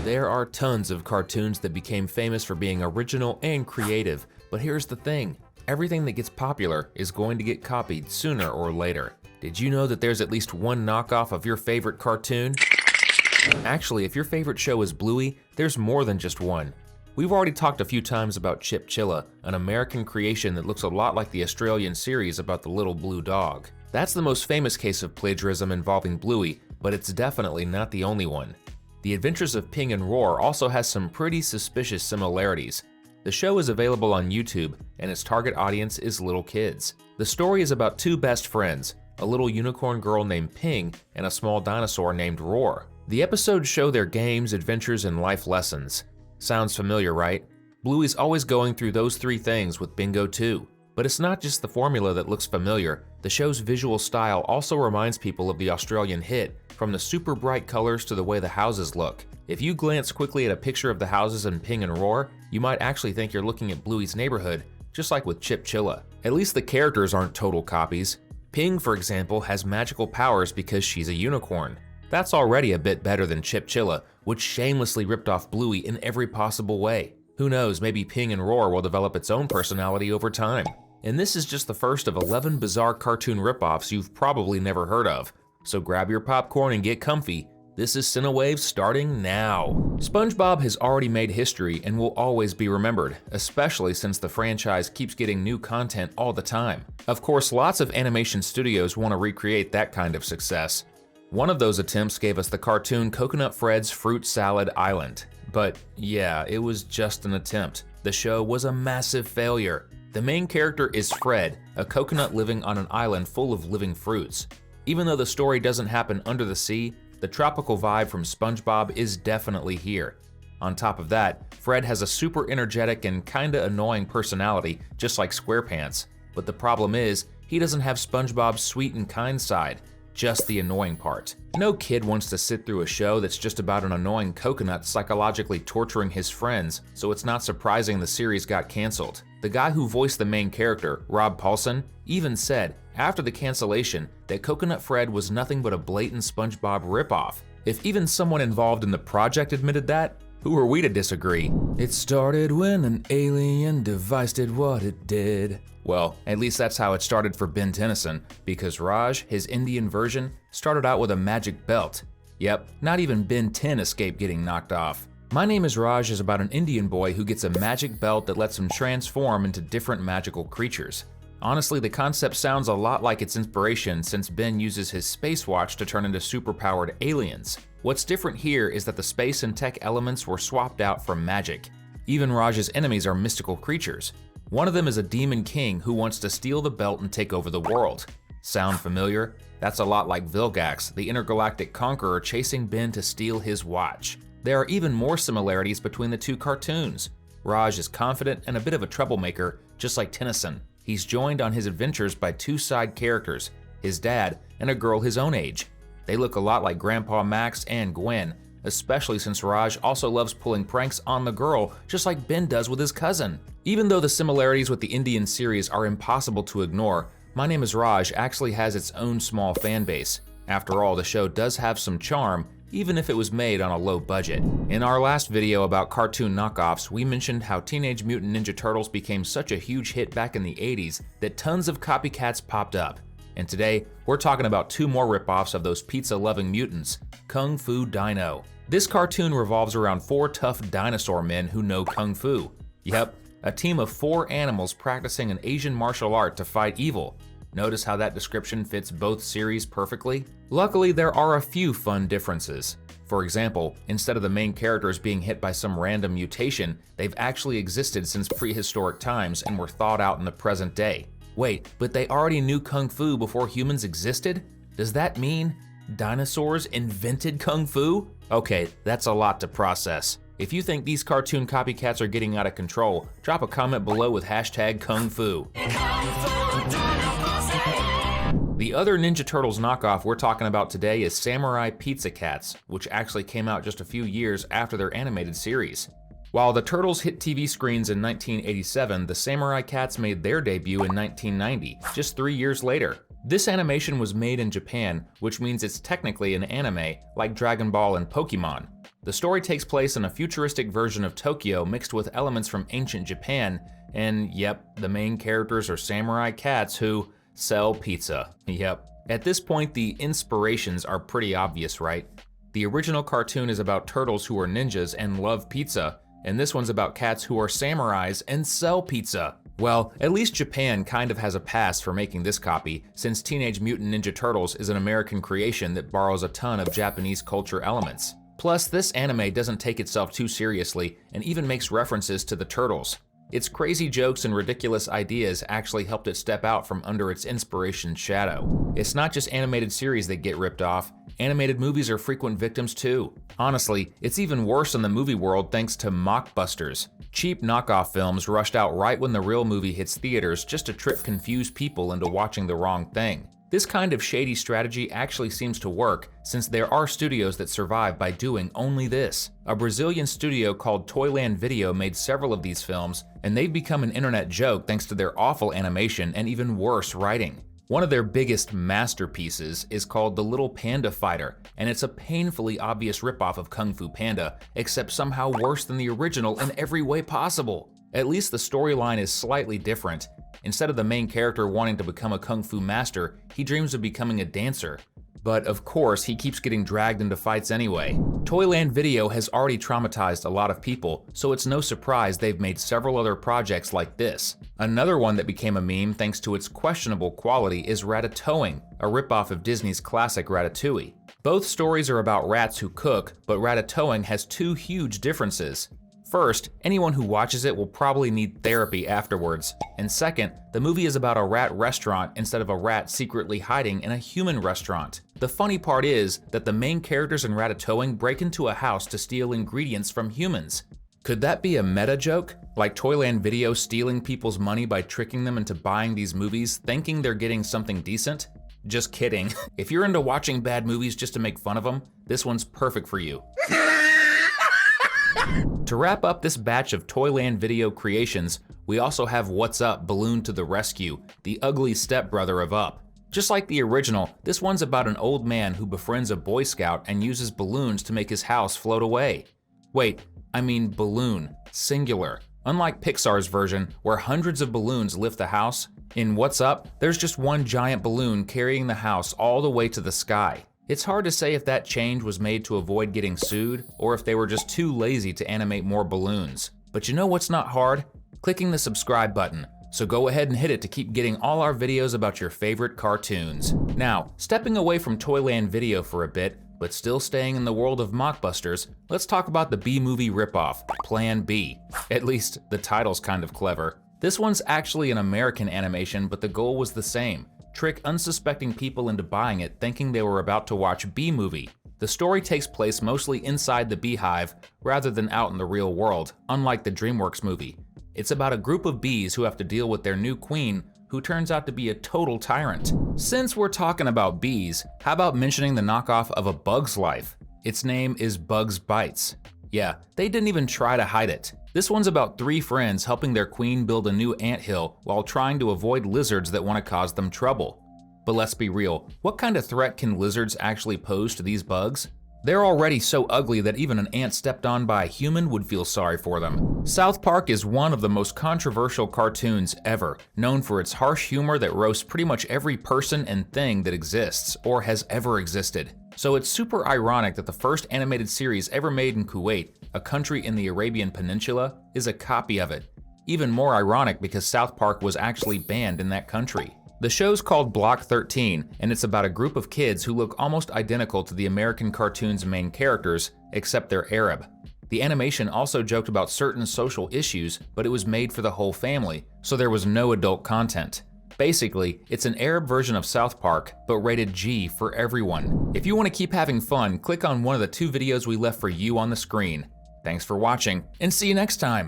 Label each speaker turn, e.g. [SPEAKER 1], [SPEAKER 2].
[SPEAKER 1] There are tons of cartoons that became famous for being original and creative, but here's the thing. Everything that gets popular is going to get copied sooner or later. Did you know that there's at least one knockoff of your favorite cartoon? Actually, if your favorite show is Bluey, there's more than just one. We've already talked a few times about Chip-Chilla, an American creation that looks a lot like the Australian series about the little blue dog. That's the most famous case of plagiarism involving Bluey, but it's definitely not the only one. The Adventures of Ping and Roar also has some pretty suspicious similarities. The show is available on YouTube, and its target audience is little kids. The story is about two best friends, a little unicorn girl named Ping and a small dinosaur named Roar. The episodes show their games, adventures, and life lessons. Sounds familiar, right? Bluey's always going through those three things with Bingo too. But it's not just the formula that looks familiar. The show's visual style also reminds people of the Australian hit, from the super bright colors to the way the houses look. If you glance quickly at a picture of the houses in Ping and Roar, you might actually think you're looking at Bluey's neighborhood, just like with Chip-Chilla. At least the characters aren't total copies. Ping, for example, has magical powers because she's a unicorn. That's already a bit better than Chip-Chilla, which shamelessly ripped off Bluey in every possible way. Who knows, maybe Ping and Roar will develop its own personality over time. And this is just the first of 11 bizarre cartoon ripoffs you've probably never heard of. So grab your popcorn and get comfy. This is Cinewave starting now. SpongeBob has already made history and will always be remembered, especially since the franchise keeps getting new content all the time. Of course, lots of animation studios want to recreate that kind of success. One of those attempts gave us the cartoon Coconut Fred's Fruit Salad Island. But yeah, it was just an attempt. The show was a massive failure. The main character is Fred, a coconut living on an island full of living fruits. Even though the story doesn't happen under the sea, the tropical vibe from SpongeBob is definitely here. On top of that, Fred has a super energetic and kinda annoying personality, just like SquarePants. But the problem is, he doesn't have SpongeBob's sweet and kind side, just the annoying part. No kid wants to sit through a show that's just about an annoying coconut psychologically torturing his friends, so it's not surprising the series got canceled. The guy who voiced the main character, Rob Paulsen, even said, after the cancellation, that Coconut Fred was nothing but a blatant SpongeBob ripoff. If even someone involved in the project admitted that, who are we to disagree? It started when an alien device did what it did. Well, at least that's how it started for Ben Tennyson, because Raj, his Indian version, started out with a magic belt. Yep, not even Ben 10 escaped getting knocked off. My Name is Raj is about an Indian boy who gets a magic belt that lets him transform into different magical creatures. Honestly, the concept sounds a lot like its inspiration since Ben uses his space watch to turn into superpowered aliens. What's different here is that the space and tech elements were swapped out for magic. Even Raj's enemies are mystical creatures. One of them is a demon king who wants to steal the belt and take over the world. Sound familiar? That's a lot like Vilgax, the intergalactic conqueror chasing Ben to steal his watch. There are even more similarities between the two cartoons. Raj is confident and a bit of a troublemaker, just like Tennyson. He's joined on his adventures by two side characters, his dad and a girl his own age. They look a lot like Grandpa Max and Gwen, especially since Raj also loves pulling pranks on the girl, just like Ben does with his cousin. Even though the similarities with the Indian series are impossible to ignore, My Name is Raj actually has its own small fan base. After all, the show does have some charm, even if it was made on a low budget. In our last video about cartoon knockoffs, we mentioned how Teenage Mutant Ninja Turtles became such a huge hit back in the 80s that tons of copycats popped up. And today, we're talking about two more ripoffs of those pizza-loving mutants, Kung Fu Dino. This cartoon revolves around four tough dinosaur men who know Kung Fu. Yep, a team of four animals practicing an Asian martial art to fight evil. Notice how that description fits both series perfectly? Luckily, there are a few fun differences. For example, instead of the main characters being hit by some random mutation, they've actually existed since prehistoric times and were thawed out in the present day. Wait, but they already knew Kung Fu before humans existed? Does that mean dinosaurs invented Kung Fu? Okay, that's a lot to process. If you think these cartoon copycats are getting out of control, drop a comment below with hashtag Kung Fu. The other Ninja Turtles knockoff we're talking about today is Samurai Pizza Cats, which actually came out just a few years after their animated series. While the Turtles hit TV screens in 1987, the Samurai Cats made their debut in 1990, just 3 years later. This animation was made in Japan, which means it's technically an anime, like Dragon Ball and Pokemon. The story takes place in a futuristic version of Tokyo mixed with elements from ancient Japan, and yep, the main characters are samurai cats who sell pizza. Yep. At this point, the inspirations are pretty obvious, right? The original cartoon is about turtles who are ninjas and love pizza, and this one's about cats who are samurais and sell pizza. Well, at least Japan kind of has a pass for making this copy, since Teenage Mutant Ninja Turtles is an American creation that borrows a ton of Japanese culture elements. Plus, this anime doesn't take itself too seriously and even makes references to the Turtles. Its crazy jokes and ridiculous ideas actually helped it step out from under its inspiration's shadow. It's not just animated series that get ripped off, animated movies are frequent victims too. Honestly, it's even worse in the movie world thanks to mockbusters. Cheap knockoff films rushed out right when the real movie hits theaters just to trick confused people into watching the wrong thing. This kind of shady strategy actually seems to work, since there are studios that survive by doing only this. A Brazilian studio called Toyland Video made several of these films, and they've become an internet joke thanks to their awful animation and even worse writing. One of their biggest masterpieces is called The Little Panda Fighter, and it's a painfully obvious ripoff of Kung Fu Panda, except somehow worse than the original in every way possible. At least the storyline is slightly different. Instead of the main character wanting to become a kung fu master, he dreams of becoming a dancer. But of course, he keeps getting dragged into fights anyway. Toyland Video has already traumatized a lot of people, so it's no surprise they've made several other projects like this. Another one that became a meme thanks to its questionable quality is Ratatoing, a ripoff of Disney's classic Ratatouille. Both stories are about rats who cook, but Ratatoing has two huge differences. First, anyone who watches it will probably need therapy afterwards. And second, the movie is about a rat restaurant instead of a rat secretly hiding in a human restaurant. The funny part is that the main characters in Ratatouille break into a house to steal ingredients from humans. Could that be a meta joke? Like Toyland Video stealing people's money by tricking them into buying these movies thinking they're getting something decent? Just kidding. If you're into watching bad movies just to make fun of them, this one's perfect for you. To wrap up this batch of Toyland Video creations, we also have What's Up Balloon to the Rescue, the ugly stepbrother of Up. Just like the original, this one's about an old man who befriends a Boy Scout and uses balloons to make his house float away. Wait, I mean balloon, singular. Unlike Pixar's version, where hundreds of balloons lift the house, in What's Up, there's just one giant balloon carrying the house all the way to the sky. It's hard to say if that change was made to avoid getting sued, or if they were just too lazy to animate more balloons. But you know what's not hard? Clicking the subscribe button. So go ahead and hit it to keep getting all our videos about your favorite cartoons. Now, stepping away from Toyland Video for a bit, but still staying in the world of mockbusters, let's talk about the B-movie ripoff, Plan B. At least, the title's kind of clever. This one's actually an American animation, but the goal was the same. Trick unsuspecting people into buying it thinking they were about to watch B-movie. The story takes place mostly inside the beehive rather than out in the real world, unlike the DreamWorks movie. It's about a group of bees who have to deal with their new queen, who turns out to be a total tyrant. Since we're talking about bees, how about mentioning the knockoff of A Bug's Life? Its name is Bugs Bites. Yeah, they didn't even try to hide it. This one's about three friends helping their queen build a new anthill while trying to avoid lizards that want to cause them trouble. But let's be real, what kind of threat can lizards actually pose to these bugs? They're already so ugly that even an ant stepped on by a human would feel sorry for them. South Park is one of the most controversial cartoons ever, known for its harsh humor that roasts pretty much every person and thing that exists or has ever existed. So it's super ironic that the first animated series ever made in Kuwait, a country in the Arabian Peninsula, is a copy of it. Even more ironic because South Park was actually banned in that country. The show's called Block 13, and it's about a group of kids who look almost identical to the American cartoon's main characters, except they're Arab. The animation also joked about certain social issues, but it was made for the whole family, so there was no adult content. Basically, it's an Arab version of South Park, but rated G for everyone. If you want to keep having fun, click on one of the two videos we left for you on the screen. Thanks for watching, and see you next time!